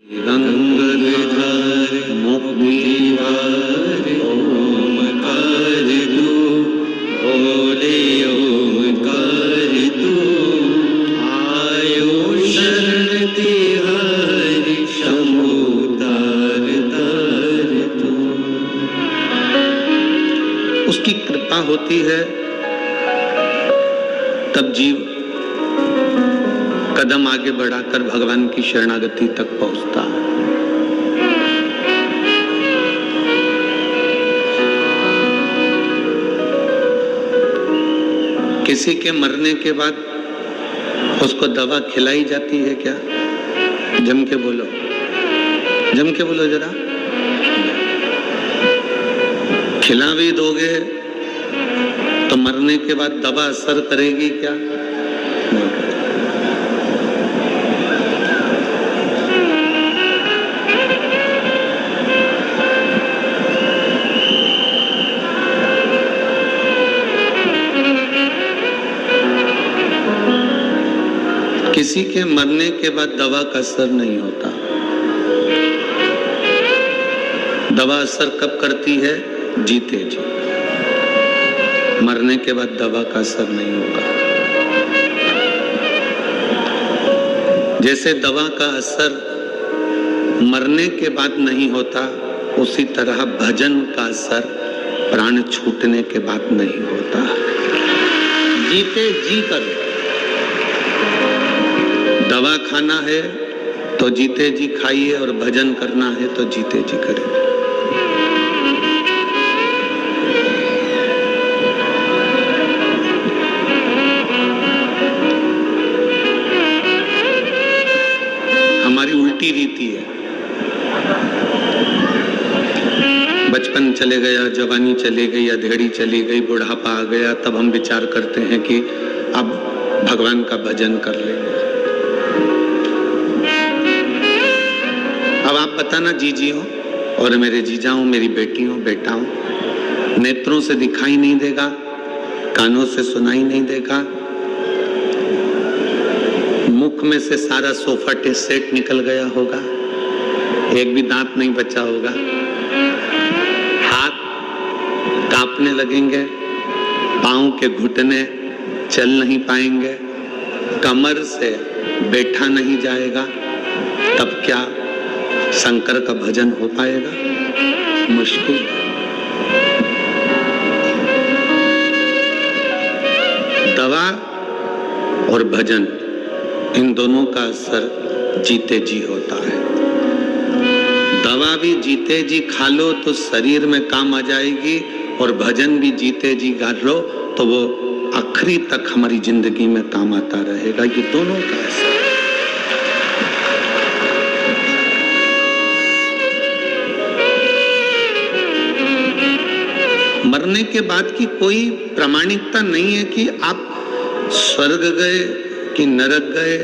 गंगाधर मुक्तिधार ओमकार तू, बोले ओमकार तू, आयो शरण तिहारी शंभु तार तार तू। उसकी कृपा होती है तब जीव कदम आगे बढ़ाकर भगवान की शरणागति तक पहुंचता है। किसी के मरने के बाद उसको दवा खिलाई जाती है क्या? जम के बोलो, जम के बोलो जरा। खिला भी दोगे तो मरने के बाद दवा असर करेगी क्या? किसी के मरने के बाद दवा का असर नहीं होता। दवा असर कब करती है? जीते जी। मरने के बाद दवा का असर नहीं होगा। जैसे दवा का असर मरने के बाद नहीं होता, उसी तरह भजन का असर प्राण छूटने के बाद नहीं होता। जीते जी करो। दवा खाना है तो जीते जी खाइए, और भजन करना है तो जीते जी करिए। हमारी उल्टी रीति है। बचपन चले गया, जवानी चली गई, अधेड़ी चली गई, बुढ़ापा आ गया, तब हम विचार करते हैं कि अब भगवान का भजन कर लेंगे। अब आप बताना, जीजी हो और मेरे जीजा हूं, मेरी बेटी हो, बेटा हूं, नेत्रों से दिखाई नहीं देगा, कानों से सुनाई नहीं देगा, मुख में से सारा सोफा सेट निकल गया होगा, एक भी दांत नहीं बचा होगा, हाथ कांपने लगेंगे, पांव के घुटने चल नहीं पाएंगे, कमर से बैठा नहीं जाएगा, तब क्या शंकर का भजन हो पाएगा? मुश्किल। दवा और भजन, इन दोनों का असर जीते जी होता है। दवा भी जीते जी खा लो तो शरीर में काम आ जाएगी, और भजन भी जीते जी गा लो तो वो आखिरी तक हमारी जिंदगी में काम आता रहेगा। ये दोनों का असर। मरने के बाद की कोई प्रामाणिकता नहीं है कि आप स्वर्ग गए कि नरक गए,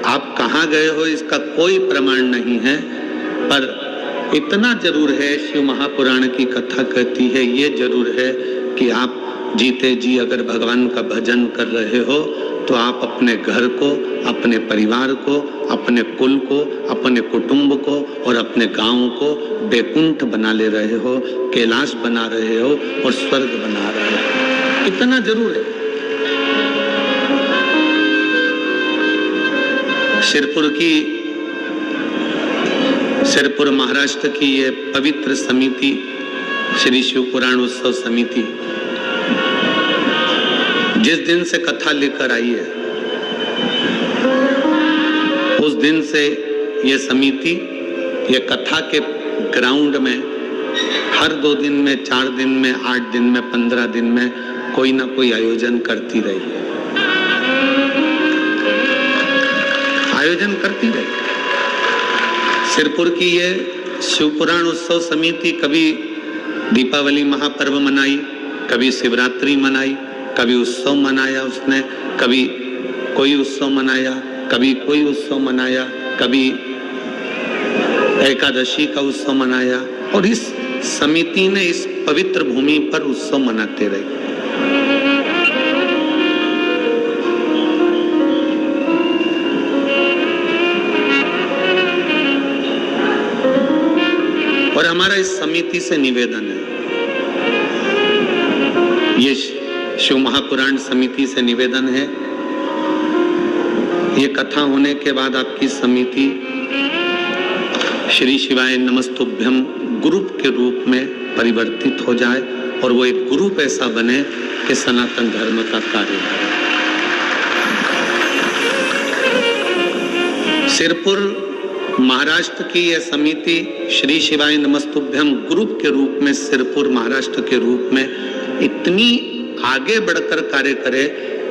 आप कहाँ गए हो, इसका कोई प्रमाण नहीं है। पर इतना जरूर है, शिव महापुराण की कथा कहती है, ये जरूर है कि आप जीते जी अगर भगवान का भजन कर रहे हो तो आप अपने घर को, अपने परिवार को, अपने कुल को, अपने कुटुंब को और अपने गांव को बैकुंठ बना ले रहे हो, कैलाश बना रहे हो और स्वर्ग बना रहे हो। इतना जरूर है। सिरपुर महाराष्ट्र की ये पवित्र समिति, श्री शिव पुराण उत्सव समिति, जिस दिन से कथा लेकर आई है, उस दिन से ये समिति ये कथा के ग्राउंड में हर 2 दिन में, 4 दिन में, 8 दिन में, 15 दिन में कोई ना कोई आयोजन करती रही है। आयोजन करती रही। सिरपुर की ये शिवपुराण उत्सव समिति कभी दीपावली महापर्व मनाई, कभी शिवरात्रि मनाई, कभी उत्सव मनाया उसने, कभी कोई उत्सव मनाया, कभी कोई उत्सव मनाया, कभी एकादशी का उत्सव मनाया, और इस समिति ने इस पवित्र भूमि पर उत्सव मनाते रहे। और हमारा इस समिति से निवेदन है, ये शिव महापुराण समिति से निवेदन है, ये कथा होने के बाद आपकी समिति श्री शिवाय नमस्तुभ्यम ग्रुप के रूप में परिवर्तित हो जाए और वो एक ग्रुप ऐसा बने कि सनातन धर्म का कार्य करे। सिरपुर महाराष्ट्र की यह समिति श्री शिवाय नमस्तुभ्यम ग्रुप के रूप में सिरपुर महाराष्ट्र के रूप में इतनी आगे बढ़कर कार्य करे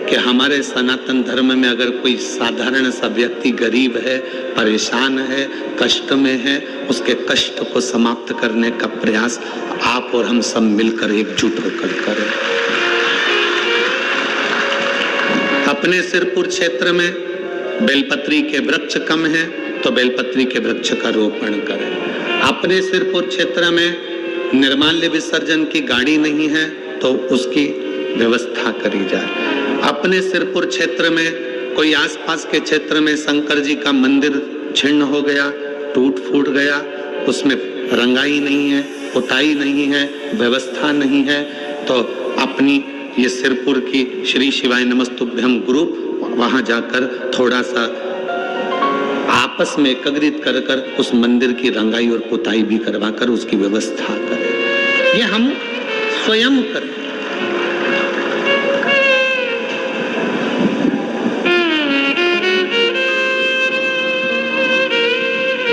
कि हमारे सनातन धर्म में अगर कोई साधारण सा व्यक्ति गरीब है, परेशान है, कष्ट में है, उसके कष्ट को समाप्त करने का प्रयास आप और हम सब मिलकर एकजुट होकर करें। अपने सिरपुर क्षेत्र में बेलपत्री के वृक्ष कम हैं तो बेलपत्री के वृक्ष का रोपण करें। अपने सिरपुर क्षेत्र में निर्माल्य विसर्जन की गाड़ी नहीं है तो उसकी व्यवस्था करी जाए। अपने सिरपुर क्षेत्र में कोई आसपास के क्षेत्र में शंकर जी का मंदिर छिन्न हो गया, टूट फूट गया, उसमें रंगाई नहीं है, पुताई नहीं है, व्यवस्था नहीं है, तो अपनी ये सिरपुर की श्री शिवाय नमस्तुभ्यम ग्रुप वहां जाकर थोड़ा सा आपस में एकत्रित कर कर उस मंदिर की रंगाई और पुताई भी करवाकर उसकी व्यवस्था करें। ये हम स्वयं करें।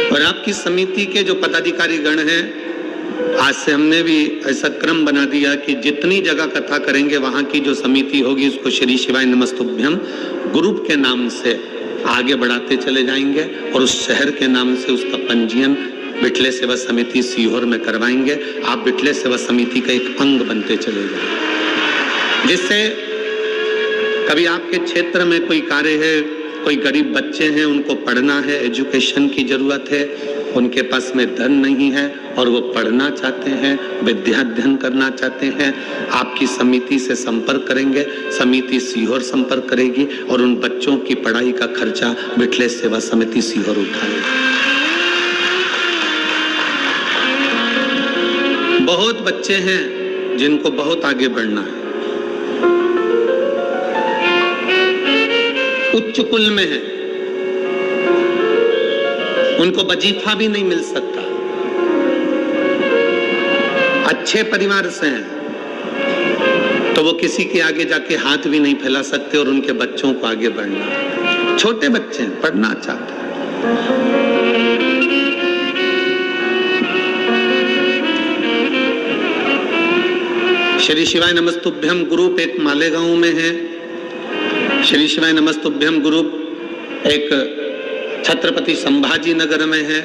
और आपकी समिति के जो पदाधिकारी गण हैं, आज से हमने भी ऐसा क्रम बना दिया कि जितनी जगह कथा करेंगे वहां की जो समिति होगी उसको श्री शिवाय नमस्तुभ्यम ग्रुप के नाम से आगे बढ़ाते चले जाएंगे और उस शहर के नाम से उसका पंजीयन बिटले सेवा समिति सीहोर में करवाएंगे। आप बिटले सेवा समिति का एक अंग बनते चले जाएंगे, जिससे कभी आपके क्षेत्र में कोई कार्य है, कोई गरीब बच्चे हैं, उनको पढ़ना है, एजुकेशन की जरूरत है, उनके पास में धन नहीं है और वो पढ़ना चाहते हैं, विद्याध्ययन करना चाहते हैं, आपकी समिति से संपर्क करेंगे, समिति सीहोर संपर्क करेगी और उन बच्चों की पढ़ाई का खर्चा बिटले सेवा समिति सीहोर उठाएगी। बहुत बच्चे हैं जिनको बहुत आगे बढ़ना है, उच्च कुल में है, उनको वजीफा भी नहीं मिल सकता, अच्छे परिवार से हैं तो वो किसी के आगे जाके हाथ भी नहीं फैला सकते और उनके बच्चों को आगे बढ़ना है। छोटे बच्चे हैं, पढ़ना चाहते हैं। श्री शिवाय नमस्तुभ्यम ग्रुप एक मालेगांव में है, श्री शिवाय नमस्तुभ्यम ग्रुप एक छत्रपति संभाजी नगर में है,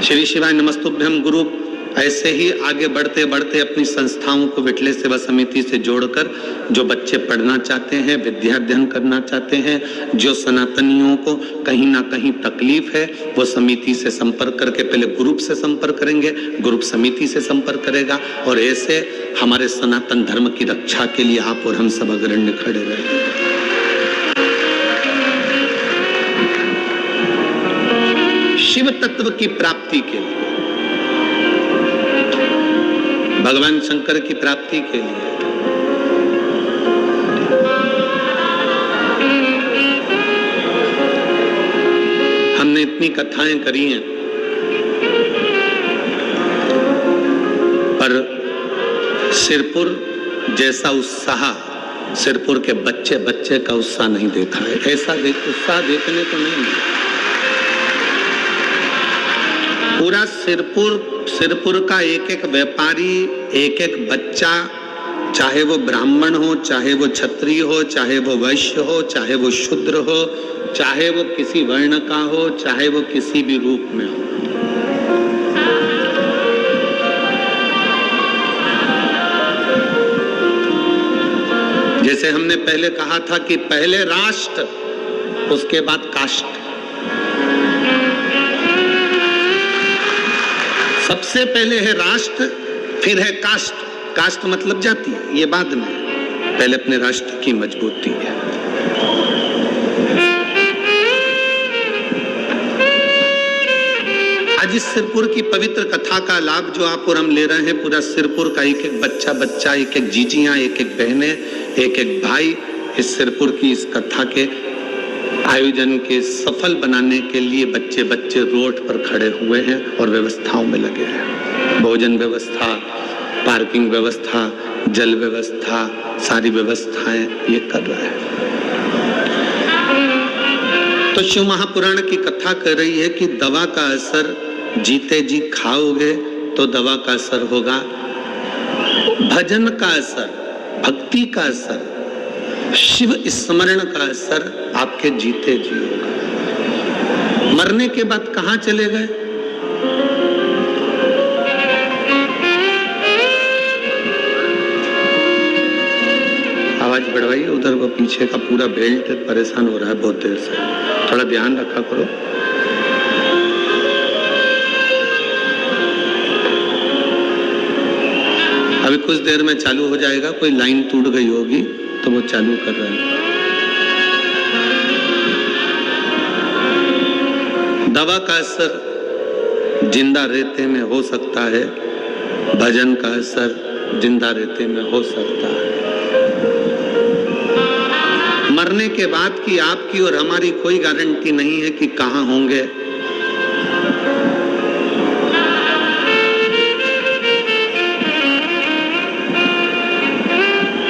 श्री शिवाय नमस्तुभ्यम ग्रुप ऐसे ही आगे बढ़ते बढ़ते अपनी संस्थाओं को बिटले सेवा समिति से जोड़कर जो बच्चे पढ़ना चाहते हैं, विद्याध्ययन करना चाहते हैं, जो सनातनियों को कहीं ना कहीं तकलीफ है, वो समिति से संपर्क करके पहले ग्रुप से संपर्क करेंगे, ग्रुप समिति से संपर्क करेगा और ऐसे हमारे सनातन धर्म की रक्षा के लिए आप और हम सब अग्रणी खड़े रहेंगे। शिव तत्व की प्राप्ति के लिए, भगवान शंकर की प्राप्ति के लिए हमने इतनी कथाएं करी हैं, पर सिरपुर जैसा उत्साह सिरपुर के बच्चे बच्चे का उत्साह नहीं देखा है। ऐसा उत्साह देखने को नहीं मिला। पूरा सिरपुर का एक एक व्यापारी, एक एक बच्चा, चाहे वो ब्राह्मण हो, चाहे वो क्षत्रिय हो, चाहे वो वैश्य हो, चाहे वो शूद्र हो, चाहे वो किसी वर्ण का हो, चाहे वो किसी भी रूप में हो, जैसे हमने पहले कहा था कि पहले राष्ट्र उसके बाद कास्ट। सबसे पहले है राष्ट्र, फिर है कास्ट। कास्ट मतलब जाति, ये बाद में, पहले अपने राष्ट्र की मजबूती है। आज इस सिरपुर की पवित्र कथा का लाभ जो आप और हम ले रहे हैं, पूरा सिरपुर का एक एक बच्चा, एक एक जीजियां, एक एक बहनें, एक एक भाई इस सिरपुर की इस कथा के आयोजन के सफल बनाने के लिए बच्चे रोड पर खड़े हुए हैं और व्यवस्थाओं में लगे हैं। भोजन व्यवस्था, पार्किंग व्यवस्था, जल व्यवस्था, सारी व्यवस्थाएं ये कर रहे हैं। तो शिव महापुराण की कथा कह रही है कि दवा का असर जीते जी खाओगे तो दवा का असर होगा, भजन का असर, भक्ति का असर, शिव स्मरण का असर आपके जीते जी होगा। मरने के बाद कहां चले गए? आवाज बढ़वाइए, उधर वो पीछे का पूरा बेल्ट परेशान हो रहा है बहुत देर से, थोड़ा ध्यान रखा करो। अभी कुछ देर में चालू हो जाएगा, कोई लाइन टूट गई होगी तो वो चालू कर रहे हैं। दवा का असर जिंदा रहते में हो सकता है, भजन का असर जिंदा रहते में हो सकता है। मरने के बाद की आपकी और हमारी कोई गारंटी नहीं है कि कहां होंगे।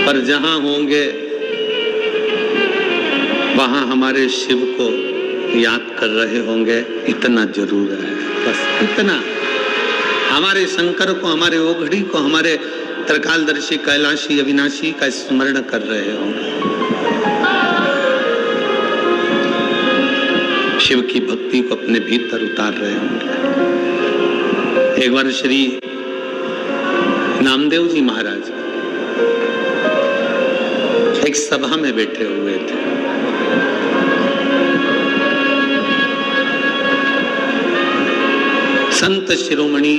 पर जहां होंगे वहां हमारे शिव को याद कर रहे होंगे, इतना जरूर है, बस इतना। हमारे शंकर को, हमारे ओघड़ी को, हमारे त्रिकालदर्शी कैलाशी अविनाशी का स्मरण कर रहे होंगे। शिव की भक्ति को अपने भीतर उतार रहे होंगे। एक बार श्री नामदेव जी महाराज एक सभा में बैठे हुए थे। संत शिरोमणि,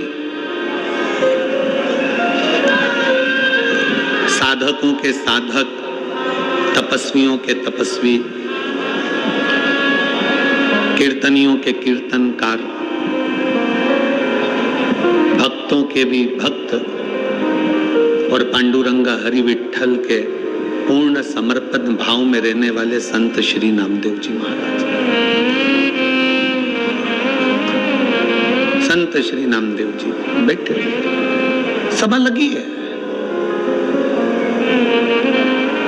साधकों के साधक, तपस्वियों के तपस्वी, कीर्तनियों के कीर्तनकार, भक्तों के भी भक्त और पांडुरंगा हरि विठ्ठल के पूर्ण समर्पण भाव में रहने वाले संत श्री नामदेव जी महाराज। संत श्री नामदेव जी बैठे, सभा लगी है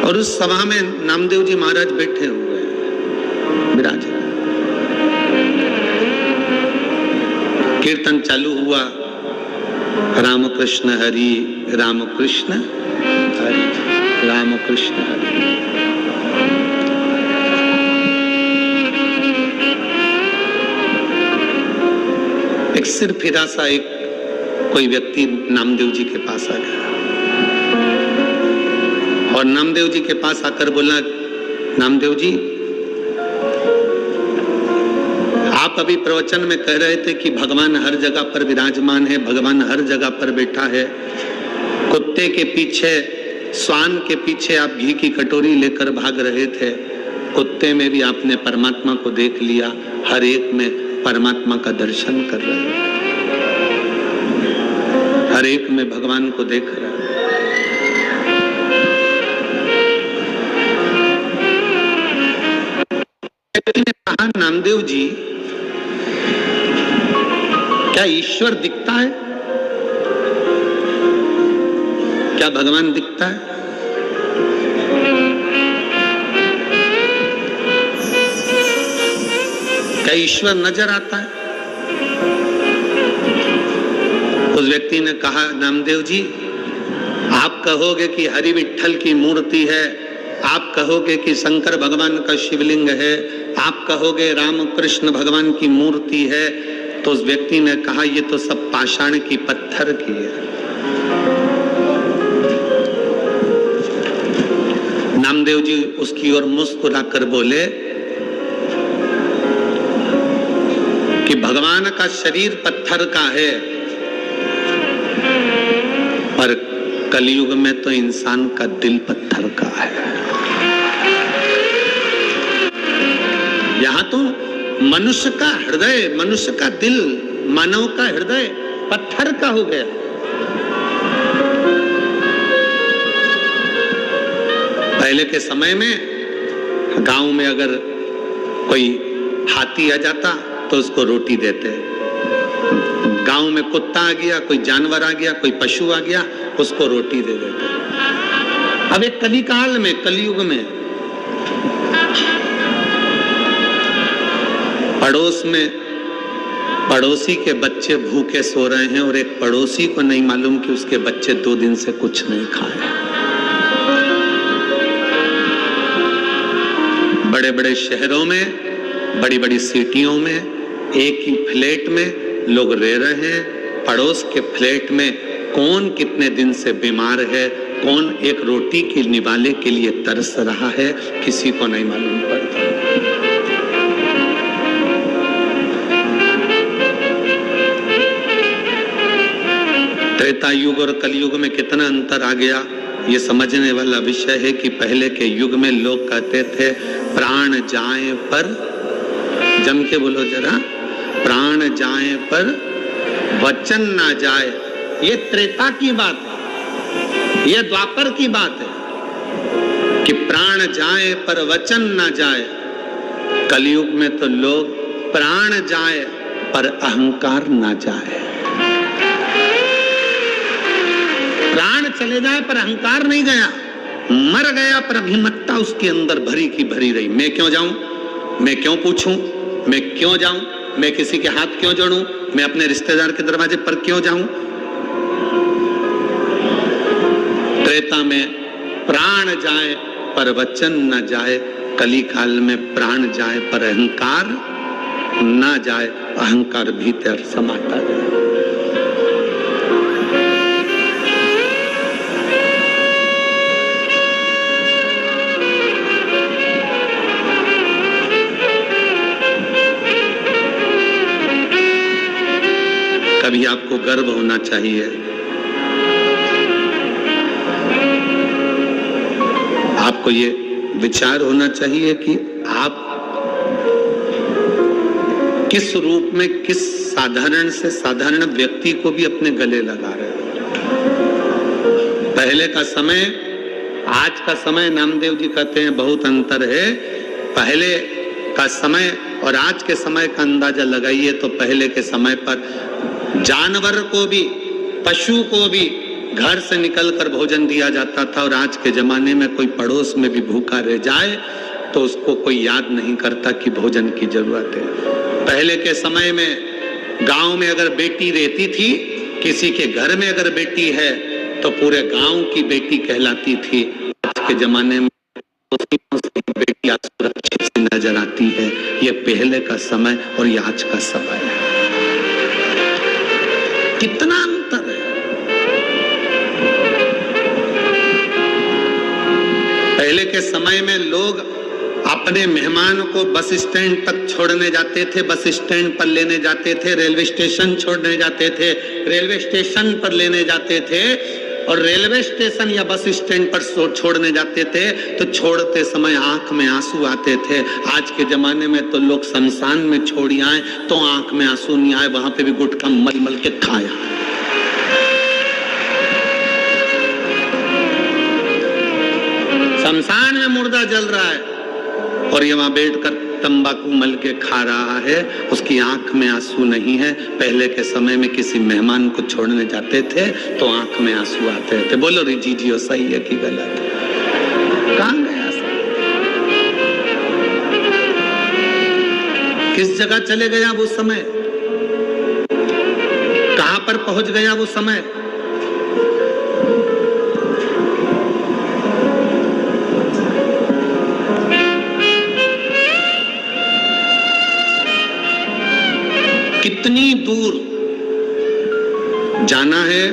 और उस सभा में नामदेव जी महाराज बैठे हुए हैं, विराजे। कीर्तन चालू हुआ, राम कृष्ण हरि, राम कृष्ण हरि, राम कृष्ण हरि। एक सिर फिरा सा एक कोई व्यक्ति नामदेव जी के पास आ गया और नामदेव जी के पास आकर बोला, नामदेव जी, आप अभी प्रवचन में कह रहे थे कि भगवान हर जगह पर विराजमान है, भगवान हर जगह पर बैठा है। कुत्ते के पीछे, स्वान के पीछे आप घी की कटोरी लेकर भाग रहे थे, कुत्ते में भी आपने परमात्मा को देख लिया, हर एक में परमात्मा का दर्शन कर रहे हैं, हर एक में भगवान को देख रहे हैं। ने कहा, नामदेव जी, क्या ईश्वर दिखता है? क्या भगवान दिखता है? क्या ईश्वर नजर आता है? उस व्यक्ति ने कहा, नामदेव जी, आप कहोगे कि हरि विठ्ठल की मूर्ति है, आप कहोगे कि शंकर भगवान का शिवलिंग है, आप कहोगे राम कृष्ण भगवान की मूर्ति है, तो उस व्यक्ति ने कहा, ये तो सब पाषाण की, पत्थर की है। नामदेव जी उसकी ओर मुस्कुराकर बोले कि भगवान का शरीर पत्थर का है, पर कलयुग में तो इंसान का दिल पत्थर का है। यहाँ तो मनुष्य का हृदय, मनुष्य का दिल, मानव का हृदय पत्थर का हो गया। पहले के समय में गांव में अगर कोई हाथी आ जाता तो उसको रोटी देते, गांव में कुत्ता आ गया, कोई जानवर आ गया, कोई पशु आ गया, उसको रोटी दे देते। अब एक कलिकाल में, कलयुग में पड़ोस में पड़ोसी के बच्चे भूखे सो रहे हैं और एक पड़ोसी को नहीं मालूम कि उसके बच्चे 2 दिन से कुछ नहीं खाए। बड़े बड़े शहरों में, बड़ी बड़ी सिटियों में एक ही फ्लैट में लोग रह रहे हैं। पड़ोस के फ्लैट में कौन कितने दिन से बीमार है, कौन एक रोटी के निवाले के लिए तरस रहा है, किसी को नहीं मालूम पड़ता। त्रेता युग और कलयुग में कितना अंतर आ गया, ये समझने वाला विषय है कि पहले के युग में लोग कहते थे प्राण जाए पर, जम के बोलो जरा, प्राण जाए पर वचन ना जाए। ये त्रेता की बात है, ये द्वापर की बात है कि प्राण जाए पर वचन ना जाए। कलयुग में तो लोग प्राण जाए पर अहंकार ना जाए। प्राण चले जाए पर अहंकार नहीं गया, मर गया पर अभिमतता उसके अंदर भरी की भरी रही। मैं क्यों जाऊं, मैं क्यों पूछूं, मैं क्यों जाऊं, मैं किसी के हाथ क्यों जोड़ूं, मैं अपने रिश्तेदार के दरवाजे पर क्यों जाऊं। त्रेता में प्राण जाए पर वचन न जाए, कली काल में प्राण जाए पर अहंकार न जाए, अहंकार भीतर समाता जाए। कभी आपको गर्व होना चाहिए, आपको ये विचार होना चाहिए कि आप किस रूप में, किस साधारण से साधारण व्यक्ति को भी अपने गले लगा रहे हैं। पहले का समय, आज का समय, नामदेव जी कहते हैं बहुत अंतर है। पहले का समय और आज के समय का अंदाजा लगाइए तो पहले के समय पर जानवर को भी, पशु को भी घर से निकलकर भोजन दिया जाता था, और आज के जमाने में कोई पड़ोस में भी भूखा रह जाए तो उसको कोई याद नहीं करता कि भोजन की जरूरत है। पहले के समय में गांव में अगर बेटी रहती थी, किसी के घर में अगर बेटी है तो पूरे गांव की बेटी कहलाती थी। आज के जमाने में बेटी सुरक्षित से नजर आती है। ये पहले का समय और ये आज का समय है, कितना अंतर है। पहले के समय में लोग अपने मेहमान को बस स्टैंड तक छोड़ने जाते थे, बस स्टैंड पर लेने जाते थे, रेलवे स्टेशन छोड़ने जाते थे, रेलवे स्टेशन पर लेने जाते थे, और रेलवे स्टेशन या बस स्टैंड पर छोड़ने जाते थे तो छोड़ते समय आंख में आंसू आते थे। आज के जमाने में तो लोग शमशान में छोड़ी आए तो आंख में आंसू नहीं आए, वहां पे भी गुटखा मल मल के खाया। शमशान में मुर्दा जल रहा है और ये वहां बैठकर तंबाकू मल के खा रहा है, उसकी आंख में आंसू नहीं है। पहले के समय में किसी मेहमान को छोड़ने जाते थे तो आंख में आंसू आते थे। बोलो रे जीजियो, सही है कि गलत है? कहां गया सब? किस जगह चले गया वो समय? कहां पर पहुंच गया वो समय? कितनी दूर जाना है।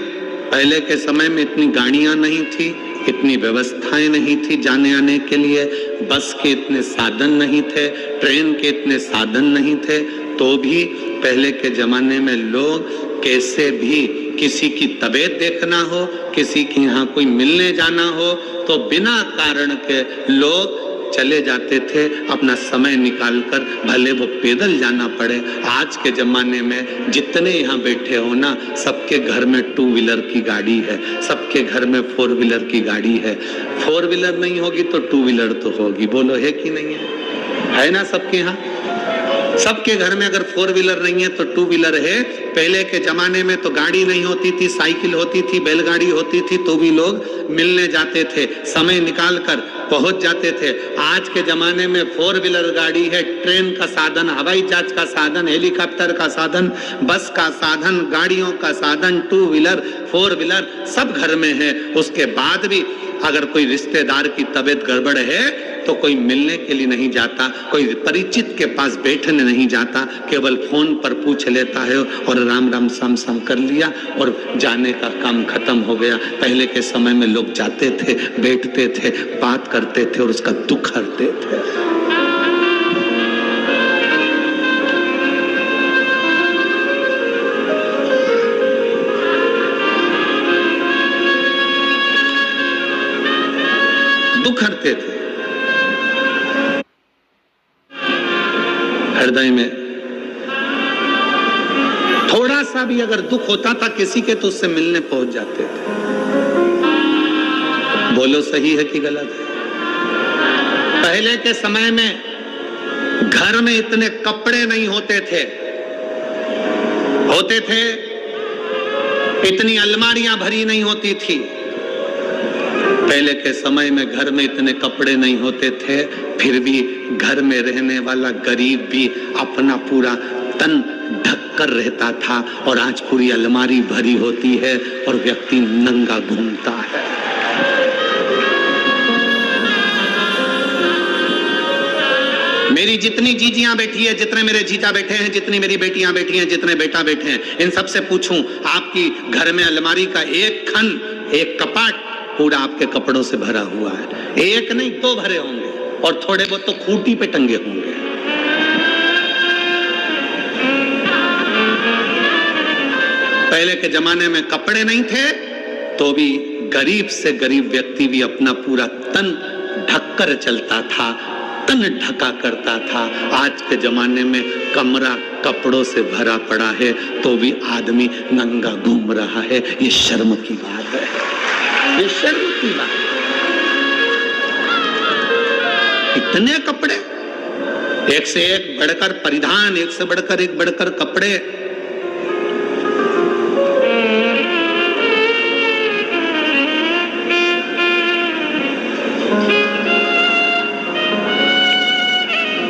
पहले के समय में इतनी गाड़ियां नहीं थी, इतनी व्यवस्थाएं नहीं थी जाने आने के लिए, बस के इतने साधन नहीं थे, ट्रेन के इतने साधन नहीं थे, तो भी पहले के जमाने में लोग कैसे भी किसी की तबीयत देखना हो, किसी के यहाँ कोई मिलने जाना हो तो बिना कारण के लोग चले जाते थे अपना समय निकालकर, भले वो पैदल जाना पड़े। आज के जमाने में जितने यहाँ बैठे हो ना, सबके घर में 2 व्हीलर की गाड़ी है, सबके घर में 4 व्हीलर की गाड़ी है। 4 व्हीलर नहीं होगी तो 2 व्हीलर तो होगी, बोलो है कि नहीं है ना सबके यहाँ? सबके घर में अगर 4 व्हीलर नहीं है तो 2 व्हीलर है। पहले के जमाने में तो गाड़ी नहीं होती थी, साइकिल होती थी, बैलगाड़ी होती थी, तो भी लोग मिलने जाते थे, समय निकाल कर पहुंच जाते थे। आज के जमाने में 4 व्हीलर गाड़ी है, ट्रेन का साधन, हवाई जहाज का साधन, हेलीकॉप्टर का साधन, बस का साधन, गाड़ियों का साधन, 2 व्हीलर 4 व्हीलर सब घर में है। उसके बाद भी अगर कोई रिश्तेदार की तबीयत गड़बड़ है तो कोई मिलने के लिए नहीं जाता, कोई परिचित के पास बैठने नहीं जाता, केवल फोन पर पूछ लेता है और राम राम साम साम कर लिया और जाने का काम खत्म हो गया। पहले के समय में लोग जाते थे, बैठते थे, बात करते थे और उसका दुख हरते थे। दुख हरते थे हृदय में। थोड़ा सा भी अगर दुख होता था किसी के तो उससे मिलने पहुंच जाते थे। बोलो सही है कि गलत है? पहले के समय में घर में इतने कपड़े नहीं होते थे, इतनी अलमारियां भरी नहीं होती थी। पहले के समय में घर में इतने कपड़े नहीं होते थे, फिर भी घर में रहने वाला गरीब भी अपना पूरा तन ढककर रहता था। और आज पूरी अलमारी भरी होती है और व्यक्ति नंगा घूमता है। मेरी जितनी जीजियां बैठी है, जितने मेरे जीजा बैठे हैं, जितनी मेरी बेटियां बैठी हैं, जितने बेटा बैठे हैं, इन सबसे पूछूं, आपकी घर में अलमारी का एक खन, एक कपाट पूरा आपके कपड़ों से भरा हुआ है? एक नहीं 2 भरे होंगे और थोड़े बहुत तो खूंटी पे टंगे होंगे। पहले के जमाने में कपड़े नहीं थे तो भी गरीब से गरीब व्यक्ति भी अपना पूरा तन ढककर चलता था, तन ढका करता था। आज के जमाने में कमरा कपड़ों से भरा पड़ा है तो भी आदमी नंगा घूम रहा है। ये शर्म की बात है, ये शर्म की बात। इतने कपड़े, एक से एक बढ़कर परिधान, एक से बढ़कर एक बढ़कर कपड़े।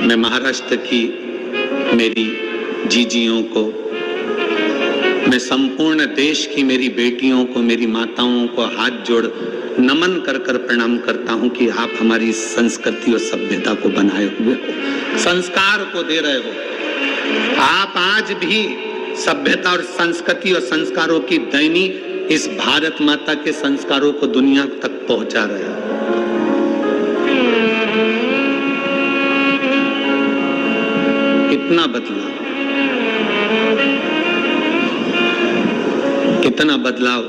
मैं महाराष्ट्र की मेरी जीजियों को, मैं संपूर्ण देश की मेरी बेटियों को, मेरी माताओं को हाथ जोड़ नमन कर कर प्रणाम करता हूं कि आप हमारी संस्कृति और सभ्यता को बनाए हुए हो, संस्कार को दे रहे हो। आप आज भी सभ्यता और संस्कृति और संस्कारों की दैनी इस भारत माता के संस्कारों को दुनिया तक पहुंचा रहे हो। कितना बदलाव, कितना बदलाव।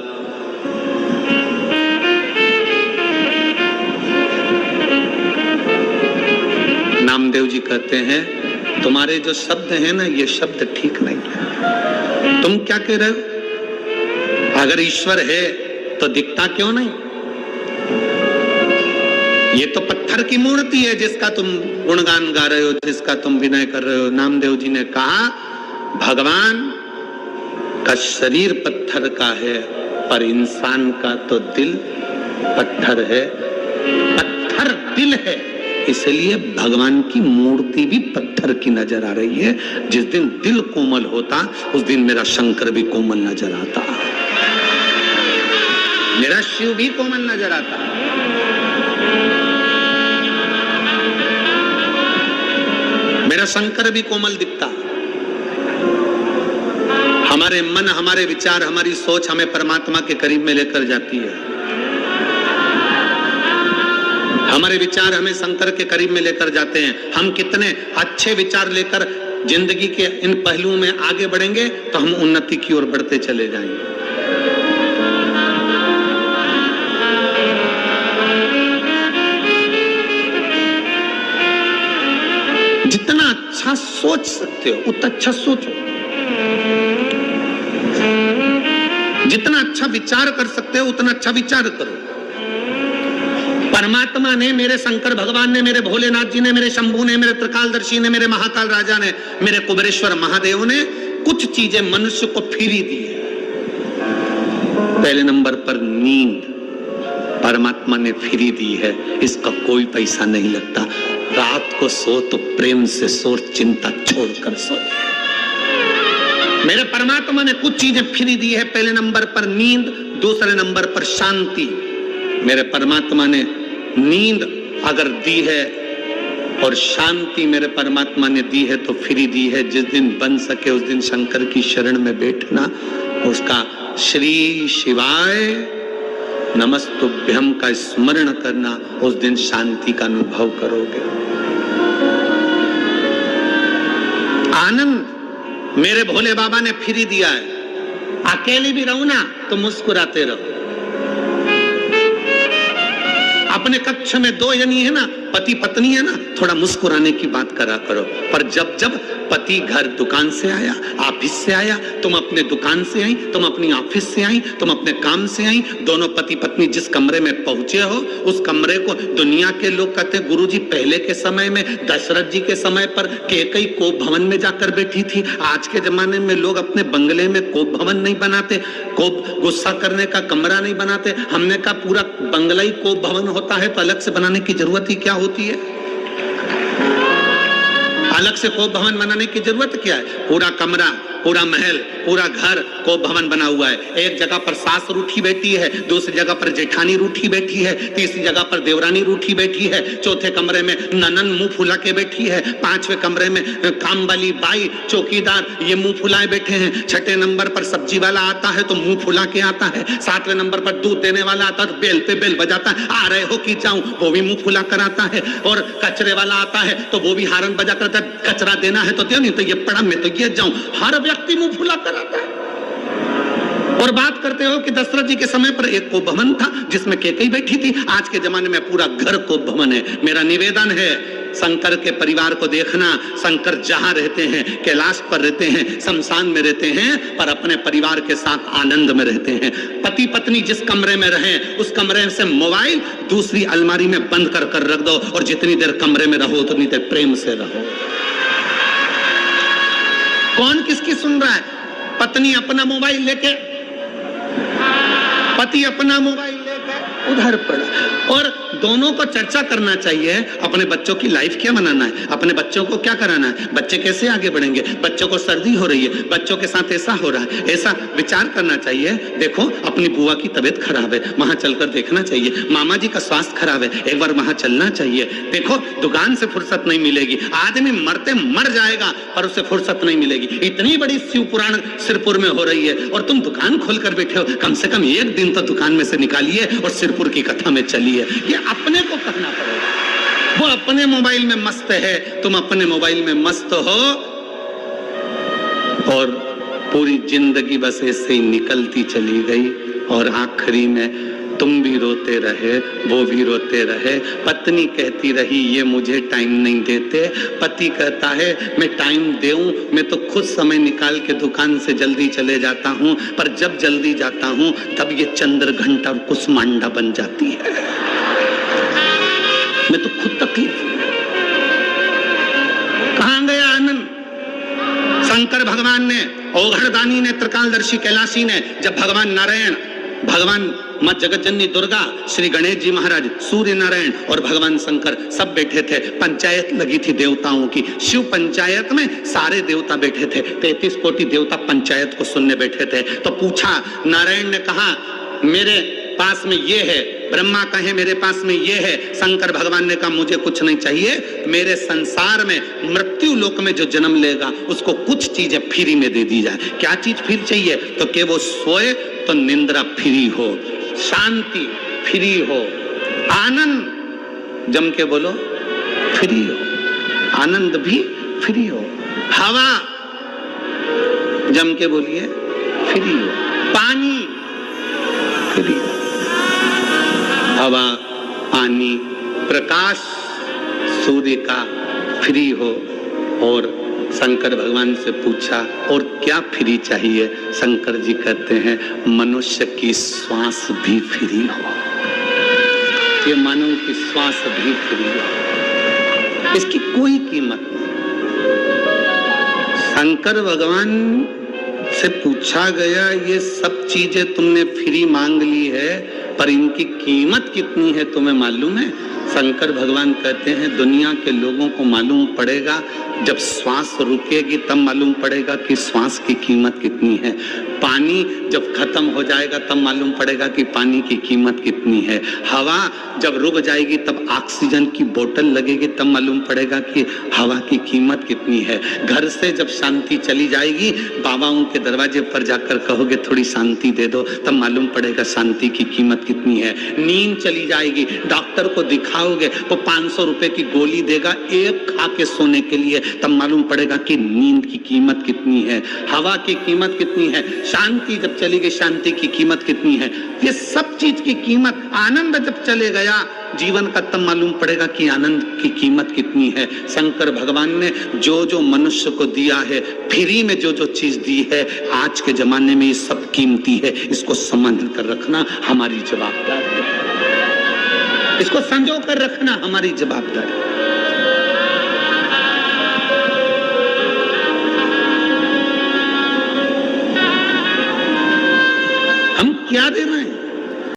नामदेव जी कहते हैं तुम्हारे जो शब्द हैं ना, ये शब्द ठीक नहीं है। तुम क्या कह रहे हो? अगर ईश्वर है तो दिखता क्यों नहीं? ये तो पत्थर की मूर्ति है जिसका तुम गुणगान गा रहे हो, जिसका तुम विनय कर रहे हो। नामदेव जी ने कहा भगवान का शरीर पत्थर का है पर इंसान का तो दिल पत्थर है। पत्थर दिल है, इसलिए भगवान की मूर्ति भी पत्थर की नजर आ रही है। जिस दिन दिल कोमल होता उस दिन मेरा शंकर भी कोमल नजर आता, मेरा शिव भी कोमल नजर आता। मेरा शंकर भी कोमल दिखता। हमारे मन, हमारे विचार, हमारी सोच हमें परमात्मा के करीब में लेकर जाती है। हमारे विचार हमें शंकर के करीब में लेकर जाते हैं। हम कितने अच्छे विचार लेकर जिंदगी के इन पहलुओं में आगे बढ़ेंगे तो हम उन्नति की ओर बढ़ते चले जाएंगे। अच्छा सोच सकते हो उतना अच्छा सोचो, जितना अच्छा विचार कर सकते हो उतना अच्छा विचार करो। परमात्मा ने, मेरे शंकर भगवान ने, मेरे भोलेनाथ जी ने, मेरे शंभू ने, मेरे त्रिकालदर्शी ने, मेरे महाकाल राजा ने, मेरे कुबेरेश्वर महादेव ने कुछ चीजें मनुष्य को फ्री दी है। पहले नंबर पर नींद परमात्मा ने फ्री दी है, इसका कोई पैसा नहीं लगता। रात को सो तो प्रेम से सो, चिंता छोड़कर सो। मेरे परमात्मा ने कुछ चीजें फ्री दी है। पहले नंबर पर नींद, दूसरे नंबर पर शांति। मेरे परमात्मा ने नींद अगर दी है और शांति मेरे परमात्मा ने दी है तो फ्री दी है। जिस दिन बन सके उस दिन शंकर की शरण में बैठना, उसका श्री शिवाय नमस्तुभ्यम का स्मरण करना, उस दिन शांति का अनुभव करोगे। आनंद मेरे भोले बाबा ने फ्री दिया है। अकेले भी रहो ना तो मुस्कुराते रहो। अपने कक्ष में दो जनी है ना, पति पत्नी है ना, थोड़ा मुस्कुराने की बात करा करो। पर जब जब पति घर दुकान से आया, ऑफिस से आया, तुम अपने दुकान से आई, तुम अपनी ऑफिस से आई, तुम अपने काम से आई, दोनों पति पत्नी जिस कमरे में पहुंचे हो उस कमरे को दुनिया के लोग कहते हैं गुरुजी पहले के समय में दशरथ जी के समय पर कैकेयी कोप भवन में जाकर बैठी थी। आज के जमाने में लोग अपने बंगले में कोप भवन नहीं बनाते, कोप गुस्सा करने का कमरा नहीं बनाते। हमने कहा पूरा बंगला ही कोप भवन होता है तो अलग से बनाने की जरूरत ही क्या होती है? अलग से कोप भवन बनाने की जरूरत क्या है? पूरा कमरा, पूरा महल, पूरा घर कोप भवन बना हुआ है। एक जगह पर सास रूठी बैठी है, दूसरी जगह पर जेठानी रूठी बैठी है, तीसरी जगह पर देवरानी रूठी बैठी है, चौथे कमरे में ननन मुंह फुला के बैठी है, पांचवें कमरे में काम वाली बाई चौकीदार ये मुंह फुलाए बैठे हैं, छठे नंबर पर सब्जी वाला आता है तो मुंह फुला के आता है, सातवें नंबर पर दूध देने वाला आता है तो बेल पे बेल बजाता है, आ रहे हो कि जाऊं, वो भी मुंह फुला कर आता है, और कचरे वाला आता है तो वो भी हारन बजा कर आता है, कचरा देना है तो दो, नहीं तो ये पड़ा मैं तो ये जाऊं। हर व्यक्ति मुंह फुला कर आता है। और बात करते हो कि दशरथ जी के समय पर एक कोप भवन था जिसमें कैकेयी बैठी थी। आज के जमाने में पूरा घर कोप भवन है। मेरा निवेदन है शंकर के परिवार को देखना। शंकर जहां रहते हैं, कैलाश पर रहते हैं, शमशान में रहते हैं, पर अपने परिवार के साथ आनंद में रहते हैं। पति पत्नी जिस कमरे में रहें उस कमरे से मोबाइल दूसरी अलमारी में बंद कर कर रख दो, और जितनी देर कमरे में रहो उतनी देर प्रेम से रहो। कौन किसकी सुन रहा है? पत्नी अपना मोबाइल लेके, पति अपना मोबाइल लेकर उधर पड़ा। और दोनों को चर्चा करना चाहिए अपने बच्चों की लाइफ क्या बनाना है, अपने बच्चों को क्या कराना है, बच्चे कैसे आगे बढ़ेंगे, बच्चों को सर्दी हो रही है, बच्चों के साथ ऐसा हो रहा है, ऐसा विचार करना चाहिए। देखो अपनी बुआ की तबीयत खराब है, वहां चलकर देखना चाहिए। मामा जी का स्वास्थ्य खराब है, एक बार वहां चलना चाहिए। देखो दुकान से फुर्सत नहीं मिलेगी, आदमी मरते मर जाएगा पर उसे फुर्सत नहीं मिलेगी। इतनी बड़ी शिव पुराण सिरपुर में हो रही है और तुम दुकान खोलकर बैठे हो। कम से कम एक दिन तो दुकान में से निकालिए और सिरपुर की कथा में चलिए। ये अपने को कहना पड़ेगा। वो अपने मोबाइल में मस्त है, तुम अपने मोबाइल में मस्त हो, और पूरी जिंदगी बस ऐसे ही निकलती चली गई। और आखिरी में तुम भी रोते रहे, वो भी रोते रहे। पत्नी कहती रही ये मुझे टाइम नहीं देते, पति कहता है मैं टाइम दूं, मैं तो खुद समय निकाल के दुकान से जल्दी चले जाता हूं, पर जब जल्दी जाता हूं तब ये चंद्र घंटा और कुसमांडा बन जाती है। मैं तो खुद तकलीफ। कहां गया आनंद? शंकर भगवान ने, ओघड़दानी ने, त्रिकालदर्शी कैलाशी ने, जब भगवान नारायण, भगवान मां जगतजननी दुर्गा, श्री गणेश जी महाराज, सूर्य नारायण और भगवान शंकर सब बैठे थे। पंचायत लगी थी देवताओं की। शिव पंचायत में सारे देवता बैठे थे, 33 कोटि देवता पंचायत को सुनने बैठे थे। तो पूछा, नारायण ने कहा मेरे पास में ये है, ब्रह्मा कहे मेरे पास में ये है, शंकर भगवान ने कहा मुझे कुछ नहीं चाहिए, मेरे संसार में मृत्यु लोक में जो जन्म लेगा उसको कुछ चीजें फ्री में दे दी जाए। क्या चीज फ्री चाहिए? तो कि वो सोए तो निंद्रा फ्री हो, शांति फ्री हो, आनंद जम के बोलो फ्री हो, आनंद भी फ्री हो, हवा जम के बोलिए फ्री हो, पानी फ्री हो, हवा, पानी, प्रकाश सूर्य का फ्री हो, और शंकर भगवान से पूछा और क्या फ्री चाहिए? शंकर जी कहते हैं मनुष्य की श्वास भी फ्री हो, ये मानव की श्वास भी फ्री हो, इसकी कोई कीमत नहीं। शंकर भगवान से पूछा गया ये सब चीजें तुमने फ्री मांग ली है, पर इनकी कीमत कितनी है तुम्हें मालूम है? शंकर भगवान कहते हैं दुनिया के लोगों को मालूम पड़ेगा जब श्वास रुकेगी, तब मालूम पड़ेगा कि श्वास की कीमत कितनी है। पानी जब खत्म हो जाएगा तब मालूम पड़ेगा कि पानी की कीमत कितनी है। हवा जब रुक जाएगी तब ऑक्सीजन की बोतल लगेगी, तब मालूम पड़ेगा कि हवा की कीमत कितनी है। घर से जब शांति चली जाएगी, बाबाओं के दरवाजे पर जाकर कहोगे थोड़ी शांति दे दो, तब मालूम पड़ेगा शांति की कीमत कितनी है। नींद चली जाएगी, डॉक्टर को दिखाओगे वो 500 रुपए की गोली देगा एक खा के सोने के लिए, तब मालूम पड़ेगा कि नींद की कीमत कितनी है, हवा की कीमत कितनी है। शांति जब चली गई, शांति की कीमत कितनी है। ये सब चीज की कीमत, आनंद जब चले गया जीवन का, तब मालूम पड़ेगा कि आनंद की कीमत कितनी है। शंकर भगवान ने जो जो मनुष्य को दिया है, फ्री में जो जो चीज दी है, आज के जमाने में ये सब कीमती है। इसको संभाल कर रखना हमारी जवाबदारी है, इसको संजो कर रखना हमारी जवाबदारी है। हम क्या दे रहे हैं?